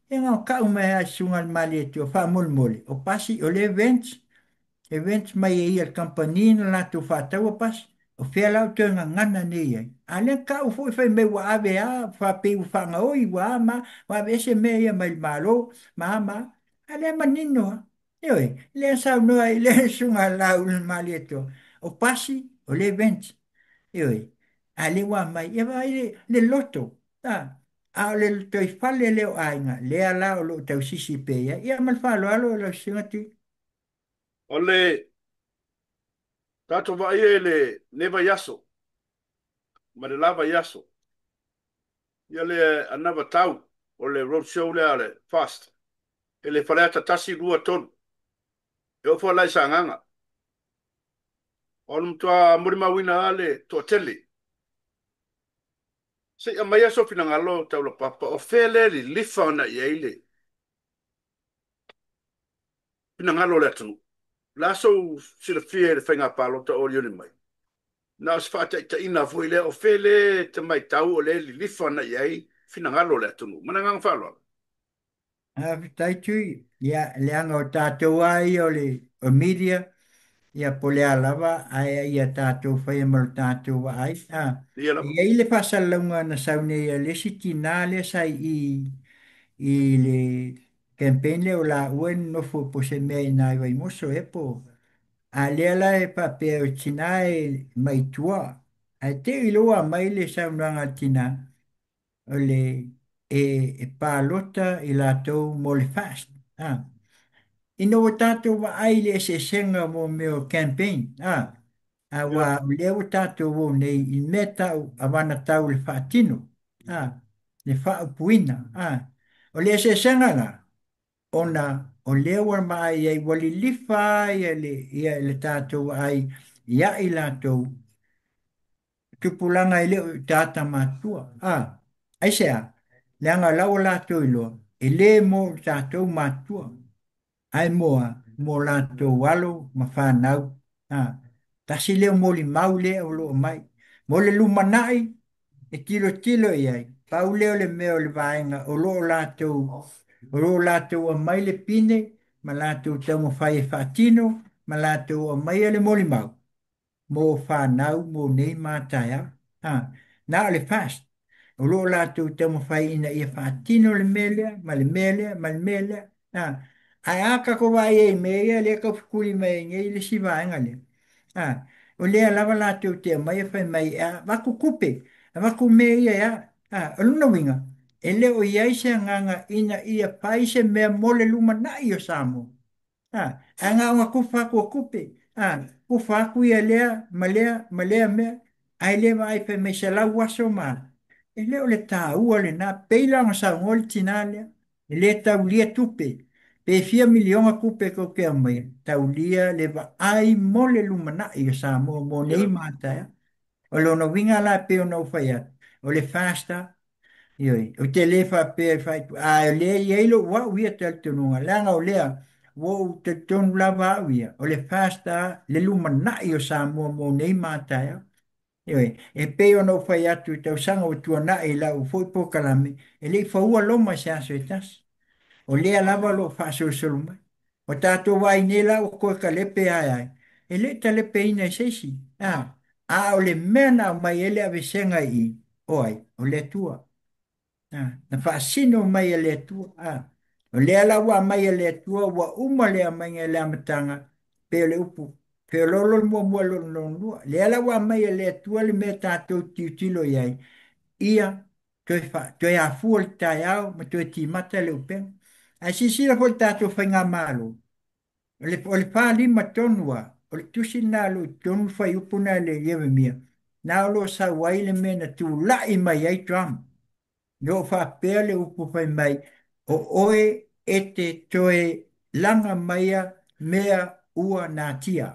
e nga ka uma e sunga al male toa fa mol mole o pasi o le events mai e al company na la tu fa tau pas o fe la tu nga ngana nei ai ale ka o foi fai me wa ave a fa pe u fa nga oi wa wa ve se me ia mai malo ma ale manino oi le sa no ai le sunga la al male toa o pasi o le events Ioi, a le wa mai, ia vai le loto, a le loto i fale leo ainga, le ala o lo tau sisi pe ia mal falo alo lo singati, O le tato vai e le neva yaso. Ma le lava yaso. Ia le anava tau. O le roadshow le ale fast. E le falea tatasi rua tonu. E o fo lai sa nganga. O mtua murima wina ale to tele. Se a mai aso fina ngalo tau la papa. O fele li lifa ona i eile. Fina ngalo le atunu. Laso sila fie le whainga palo ta ori oni mai. Na os fata ita ina fui le o fele te mai tau o le li lifa ona i ei. Fina ngalo le atunu. Mana ngang whalo. Tai tui, leanga o tātou ai o media, ia polea lava, ai ia tātou whai mo tātou ai. Ia lava. Ia i le whasalunga na saune ia le siti nā le sai i le campaign le o la uen no fu po se mea i nai vai moso e po. A lea la e pa pe o tina e mai tua. A te iloa mai le saunanga tina o le e pālota i lātou mo le fast. Ino o tātou wa ai le se senga mo meo campaign. Ia. Wa le o tātou o nei i me tau a wana tau le whaatino. Le whaapuina. O le se senga la. Ona o le o mai ai wali lifa ia le tātou ai ia i lātou tupulanga i leo tāta mātua. Ai sea, leanga lau lātou ilo, e le mo tātou mātua, ai moa, mo lātou walo, ma whānau. Tasi leo mo li mau lea o loo mai. Mo le lumanai, e tilo tilo i ai. Pau leo le meo le vaenga, o loo lātou a mai le pine, ma lātou tau mo whai e whaatino, ma lātou a mai le mo li mau mo whanau mo nei mātai au. Nā le fast. O lo lātou te mo whai ina ia whaatino le melea, ma le melea, ma le melea. Ai aka ko vai e mea le ka fukuri mai ngai le si vaenga le. O lea lava lātou te mai e whai mai waku kupe, waku mea ia ia. O luna winga. E leo iai se nganga ina ia pai se mea mole luma na i o Samoa. Anga nga kufa ko kupe. Kufa ku ia lea, ma lea mea. Ai le mai pe me se lau waso ma. E leo le tā ua le nā peila nga sa ngol tina lea. E le tau lia tupe. Pe 4 milionga kupe ko ke mai. Tau lia le va ai mole lumana i o sa mo Ia nei lava. mata. O lo no winga la pe o no faya. O le fasta. Ioi, o te le fa pe fai a le ye lo wa wi te tunu la nga o le wo te tonu la va wi o le fasta le luma na i o sa mo nei mata ya ioi e pe o no fai atu te sanga o tu na i la o foi po kalame e le fa ua lo ma sa so tas o le lava lo fa so so mai o tato vai ne la o ko ka le pe ai e le te le pe ina se si o le mena mai ele ave senga i oi o le tua. Na whaasino mai e le tua. O le ala wa mai e le tua, wa uma le mai e le amatanga, pe o le upu. Pe o lolo mua mua lolo lolo. Le ala wa mai e le tua le me tātou tiutilo iai. Ia, toi a fua le tai au, ma toi ti mata le upeng. A si sila fo le tātou whainga malo. O le pālima tonua, o le tusi nā lo tonu whai upuna le yewe mia. Nā lo sa wai le mena tu lai mai ai Trump. Yo fa pele upu fai mai o oe e te toe langa maia mea ua nā tia.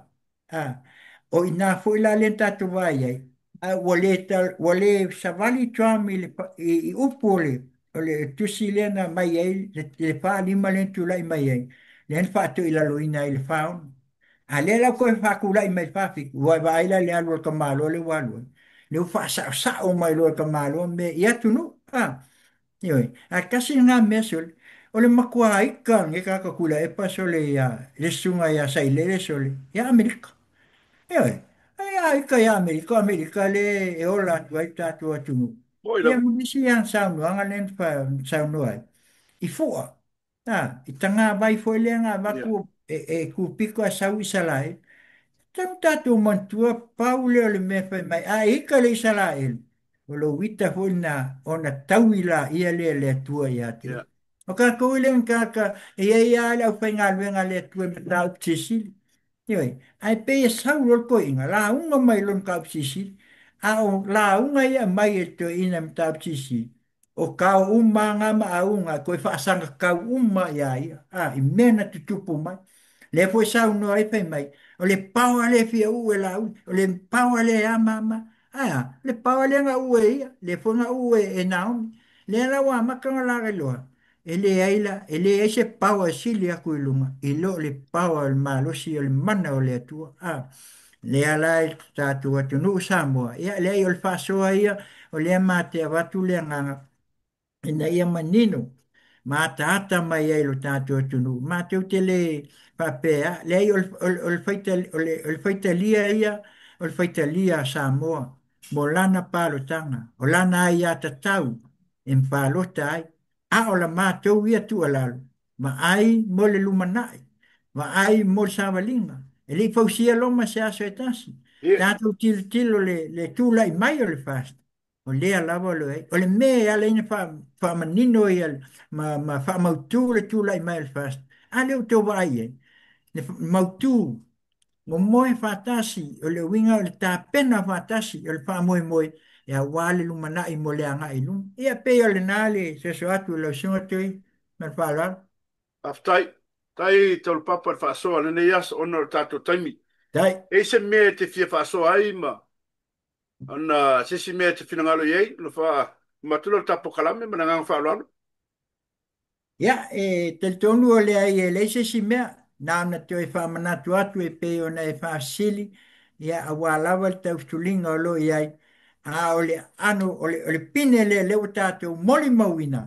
O i nā fo i la lenta tu vai ai. Wale savali tuam i upu o le tusi lena mai ai le wha lima lentu lai mai ai. Len wha tu i lalo ina i le whaon. A le la koe wha kulai mai whawhik. Wai wa aila le alu ka malo le walu. Le ufa sa o mai lo ka malo me ia tunu. Ioi, a kasi ngā mesol, o le makua aika nge kaka kula e pa sole le sunga ia sailele sole, ia Amerika. Ioi, ia aika ia Amerika, Amerika le e ola atu ai tātou atunu. Oi Ia lava. munisi ia saunu, anga len pa saunu ai. I fua, i tanga vai foi le ngā Ia. waku e ku piko a sau i salai, tau tātou mantua paule o le mea whai mai, a ika le Israel. O lo wita hona o na tauila ia le tua ia te. Ia. O ka koile ang kaka, e ia le au whai ngā luenga le tua me tau tisili. Ioi, ai pe e sau lor ko inga, la unga mai lon ka tisili. A o la unga ia mai e to ina me tau tisili. O ka uma ngama a unga, ko e whaasanga ka uma ia ia. I mena tutupu mai. Le foi sau no ai whai mai. O le pau ale fia ue la u, o le pau ale a mama. Le pau ale nga ue ia, le foi nga ue e Naomi. Le la wa maka nga la loa. E le aila, e le eise pau a sili a kuilunga. I lo le pau al malosi o le mana o le atua. Le ala e tātu atu nu Samoa. Ia le ai o le whasoa ia, o le amate a watu le nganga. Ina ia manino. mātāta mai ai lo tātou tunu. Mātou te le whapea, le ai o le whaitalia ia, o le whaitalia Samoa, mo lana pālotanga, o lana ai a tatau, e mpālota ai, a o la mātou ia tua lalo, ma ai mo le lumanai, ma ai mo le savalinga, e li fausia loma se aso e tasi, Ia, tātou tilo le tūlai mai o le fast, o lea lava lo ai, o le mea ala ina whamanino i al, ma whamautu le tūlai mai le fast, a leo tō vai e, le mautu, mo moe whatasi, o le winga o le tāpena whatasi, o le whamoe moe, e a wale lumana i mo le anga i lum, ia pe o le nale, se so atu lo sunga tui, me whala, aftai, tai tol papa whaasoa, nene ias ono tātou taimi. dai, E se mea te fia whaasoa ai ma, ana sisi mea te whinangalo iei, lo wha, matula tapo kalame, mana ngang whaalalo. ia, tel tonu o le ai e leise si mea, nāna te oi whamanatu atu e pe o nei whaasili, ia a wālawa le tau stulinga o lo i ai, a o le ano, o le pine le leo tātou moli mauina,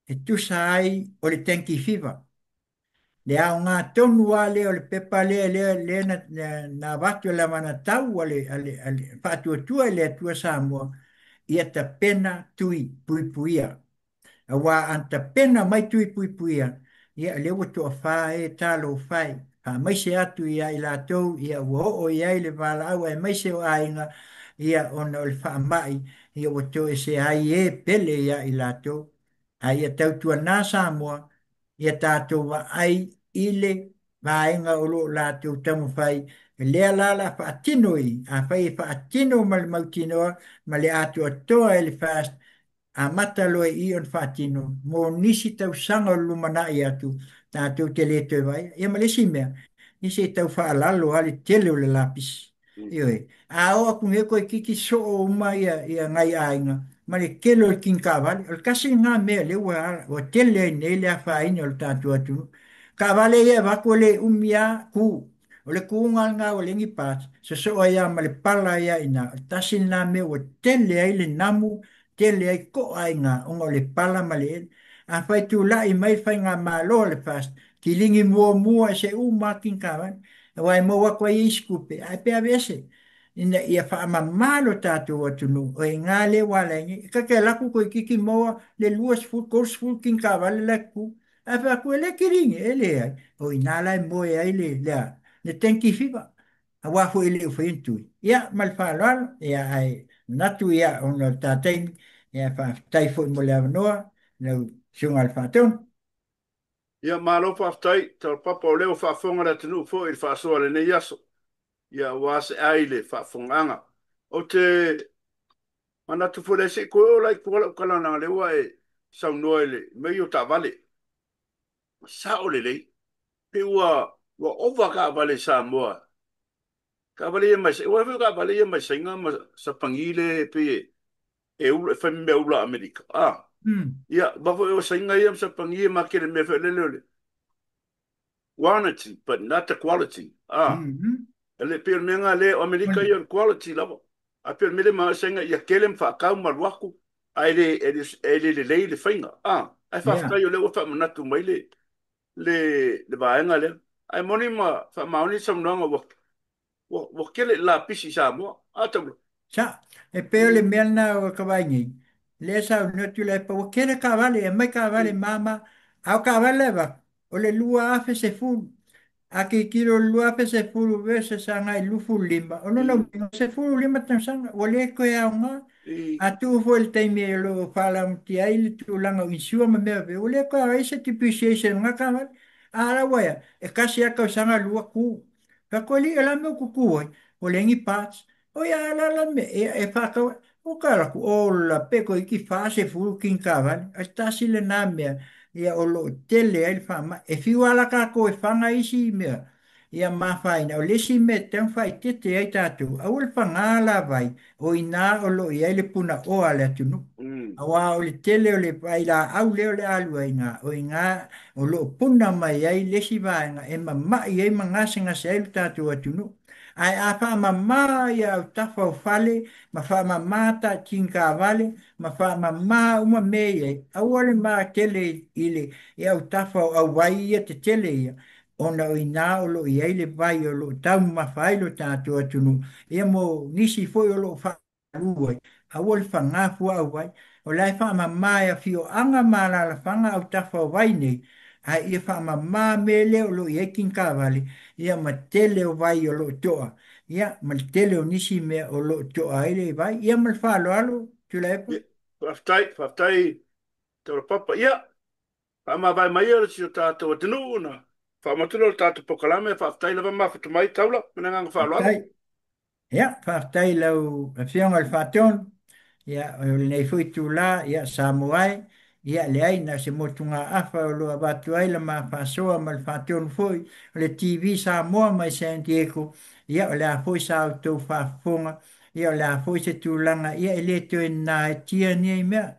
e tusa ai o le tenki fiva. Le au ngā tonu a le o le pepa le na watu la mana tau ale whātua tua le atua Samoa, ia ta pena tui pui puia. A wā anta pena mai tui pui puia, ia le watu a whā e tālo whai, a maise atu ia i lātou, ia ua o ia i le wāla au, e maise o ainga, ia ona o le wha mai, ia watu e se ai e pele ia i lātou, a ia tautua nā Samoa, ia tātou wa ai ile vaenga o lo lātou tamu whai, e lea lala whaatino i, a whai e whaatino ma le mautinoa, ma le atua toa e le fast, a matalo e ion whaatino, mo nisi tau sanga o lumana i atu, tātou te le toi vai, ia ma le si mea, nisi tau whaalalo ale tele o le lapis. Ioi, a o aku me koe kiki so o uma ia ngai ainga, ma le kelo le king kawale, o le kasi ngā mea le ua o tele ai nei le a whaini o le tātou atu. Kawale ia wako le umia ku, o le kuunga ngā o le ngi pāt, so ia ma le pala ia ina, o tasi ngā mea o tele ai le namu, tele ai ko ai ngā, onga o le pala ma le ele, a whai tu la i mai whai ngā malo le fast, ki lingi mua se uma king kawale, wai mo wako ai iskupe, ai pia vese, ina ia wha malo tātou atunu, o e ngā le walengi, ka ke laku koe kiki moa le luas ful, kors ful king kawale le ku, a wha koe le kiringi, e le ai, o i nā lai moe ai le tenki fiba, a wafo i le uwhaintui. Ia, mal whalalo, ia ai, natu ia ono tāteini, ia wha taifo i mo le avanoa, le siunga al whātonu. Ia malo whaftai, tol papa o leo whaafonga na tenu fo i whaasoa le nei aso. Ia wase aile whaafonganga. O te manatu fo se koe o lai kuala ukalana lewa e saunoa ele, mei o ta vale. Sa o le lei, pe ua ova ka vale sa moa. Ka vale ia mai, ua ka vale ia mai sainga ma sa pangile pe e ula, e whaimi mea ula Amerika. Ia, bafo e o sainga ia sa pangile ma kere me wha lele. Quantity, but not the quality. Ele pe me nga le Amerika ia quality lava. A pe me le ma senga ia kelem fa ka ma waku. Ai le fainga. Ai fa fa yo le o fa na tu mai le vaenga le. Ai moni ma fa mauni sam no ngo wo kele la pisi sa mo. Tabu. Sa, e peo le mea o kawaingi. Le sa no tu le pa o kere kawale, e mai kawale mama, au kawale ba, o le lua afe se fulu. A ke kiro lua afe se fulu vese sa ngai lufu lima. O no no, se fulu lima tan sanga, o le koe au ngā. A tu fo el taimi e lo fala un ti ai le tu langa o insua ma mea ve. O le koe ai se depreciation ngā kawale. A la waya, e kasi a kau sanga lua ku. Ka koe li e la mea kuku ai, o le ngi parts. O ia la me e whakau, o kara ku o la peko i ki whase furu kin kawani, a stasi le nā mea, ia o lo tele ai whama, e whiwala ka ko e whanga isi mea, ia mawhaina, o lesi me te whai tete ai tātou, au le whangala vai, o i nā o lo i ai le puna o ale atunu. Awa o le tele o le pai la au leo le alu ai ngā, o i ngā o lo puna mai ai lesi vai ngā, e ma mai ai ma ngase ngase ai le tātou atunu. Ai a wha mamā ia au tafa o fale, ma wha mamā ta tinka vale, ma wha mamā uma mei, au ole mā tele ile, ia au tafa o au wai ia te tele ia. Ona o ina o lo ia ile vai o lo tau ma whai lo tātua tunu, ia mo nisi foi o lo wha luai, au ole wha ngāfua au vai, o lai wha mamā ia fio anga mā la whanga au tafa o vai nei, ai ia wha mamā me leo lo ia kinka vale, ia ma tele o vai o lo toa, ia ma tele o nisi mea o lo toa ele vai, ia ma whalo alo, tula epa? Whaftai, tau papa, ia, ma vai mai ora si o tātou atinu na, whamatuna o tātou pokalame, whaftai lava mawhatu mai taula, mana nganga whalo Whaftai, ia, whaftai lau a whionga le whaton, ia, o nei fui tū la, ia, Samoai, ia, le aina se motunga awha o loa watu aila ma whasoa ma le whaton fui, o le TV Samoa mai San Diego, ia, o le a fui sa au tau whafonga, ia, o le a fui se tūlanga, ia, e le tue nā e tia ni mea,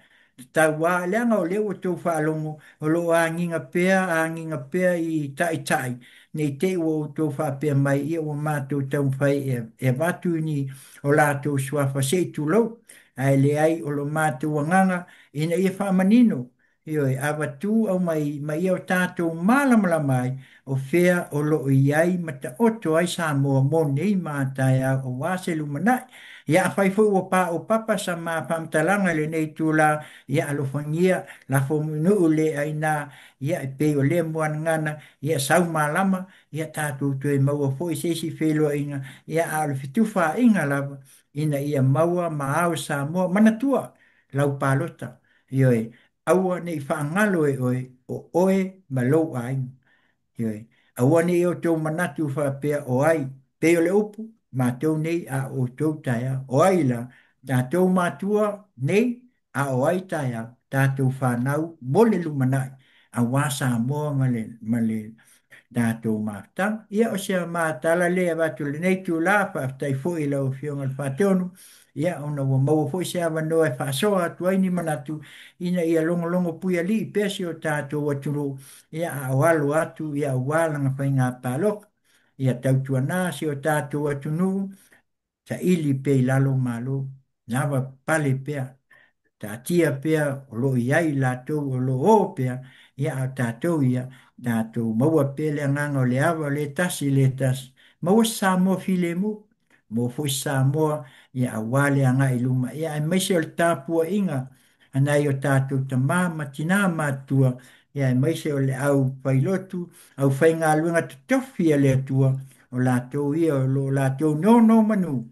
tau wā leanga o leo tau whaalongo, o lo a nginga pēa i tai tai, nei te o tau whapea mai, ia o mātou tau whai e watu ni o lātou suafa se tu lau, ai le ai o lo mātou anganga, ina ia whamanino, ioi, awa tu au mai au tātou mālamala mai, o whea o lo iai mata oto ai sa moa mo nei mātai a o wāselu manai, ia whai fu o papa sa mā pamtalanga le nei tu la, ia alofangia, la fomunu le aina, ia e pe o le moan ngana, ia sau malama, ia tātou tu e maua fo i seisi whelua inga, ia alo fituwha inga lava, ina ia maua maao sa moa manatua, lau palota, ioi, aua nei whaangalo e oe, o oe malou ainga. Ioi. Awane o tau manatu whapea o ai, pe o le upu, ma tau nei a o tau taia, o ai la, tā tau matua nei a o ai taia, tā tau whanau, mole lumanai, a wasa moa male tātou mātang. Ia o sea mātala lea watu le nei tu la whaftai fo i lau whionga le whateonu. Ia ona wa maua fo i se awa noa e whasoa atu aini manatu. Ina ia longo longo puia li i pesi o tātou waturu. Ia a walo atu, ia a walanga whai ngā pālok. Ia tautua nāsi o tātou watunu. Ta ili pe i lalo malo. Nawa pale pea. Ta tia pea o lo iai lātou o lo o pea. Ia a tātou ia. Tātou maua pele nganga o le awa o le tasi le tasi. Maua Samoa file mu. Mo fui Samoa ia a wale anga i luma. Ia e maise o le tāpua inga. Anai o tātou ta māma tina mātua. Ia e maise o le au whailotu. Au whai ngā luenga te tofi a le atua. O lātou ia o lo lātou no no manu.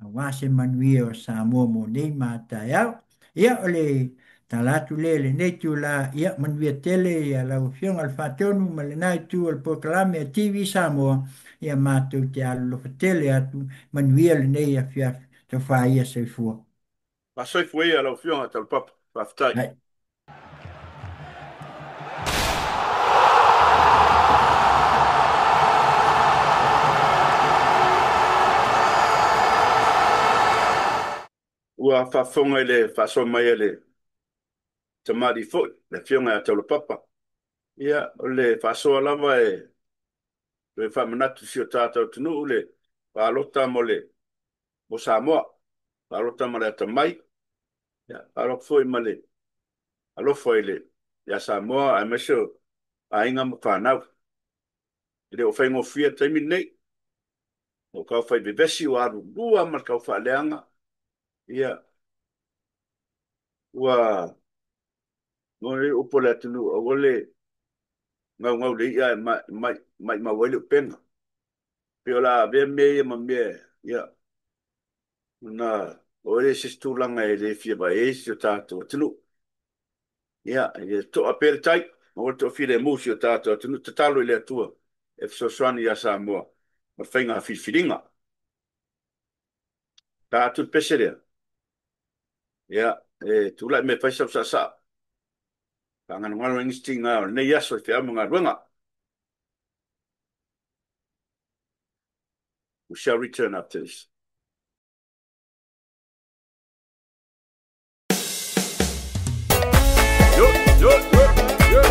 A wase manu ia o Samoa mo nei mātai au. Ia o le talatu le nei tu la ia manuia tele ia la ufiong al fatonu ma le nai tu al proclame a TV Samoa ia mātou te alo tele atu manuia le nei a fia te whaia se fua. Pa soifu ia lau whionga tau papa, whaftai. Hai. Ua whafonga le, whaso mai le, te mari fo, le whionga a tau papa. Ia, o le whasoa lava le whamanatu si o tātou tunu le, whalota mo le, mo Samoa, whalota mo le ata mai. Ia, whalok foi ma le, alofo le, ia Samoa, a meso, a inga mo whanau. Ile o whaingo fia taimi nei, o kau whai bevesi o aru, lua ma kau whaleanga. Ia, ua, ngore upo le atunu, o ole, ngau le ia, mai wale upenga. Pio la, vea mea ma mea, ia, na, o ele sistu langa e le fia ba e si o tātou atunu. Ia, e to a pere tai, o to file musi o tātou atunu, te talo i le atua, e fisoswani a Samoa, ma whainga whiwhiringa. Tātou peserea. Ia, e tūlai me whaisau sa sa. Pangana ngalo ingisti ngā, nei aso i te amu ngā ruanga. We shall return after this. Yo, yo, yo, yo.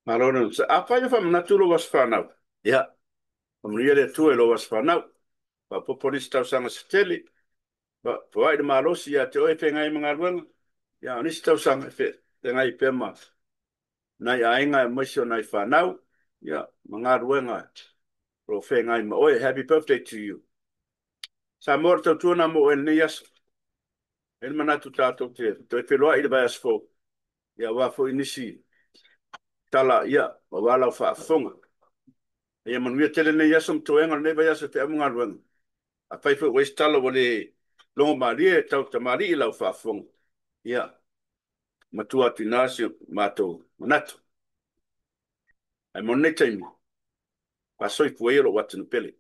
Malona, a whai wha manatu lo was whanau. Ia, pamunia le tu e lo was whanau. Pa popolis tau sanga se tele. Pa wai de malosi ia te oe whengai mga ruanga. Ia, onisi tau sanga whe, te ngai pema. Nai ainga e moisio nai whanau. Ia, mga ruanga. Ro whengai ma oe, happy birthday to you. Sa mora tau tuana mo e ni aso. El manatu tātou te, toi wheloa i le bai asfo. Ia, wafo inisi. Tala, ia, ma walau whaafonga. Ia manuia tele nei aso mtoenga nei bai aso te amunga ruanga. A pai fo wais tala wale longo maria tau ta mari i lau whaafonga. Ia, matua tinasi mato manatu. Ai mon nei taimi. Pa soi fueiro watu no pele.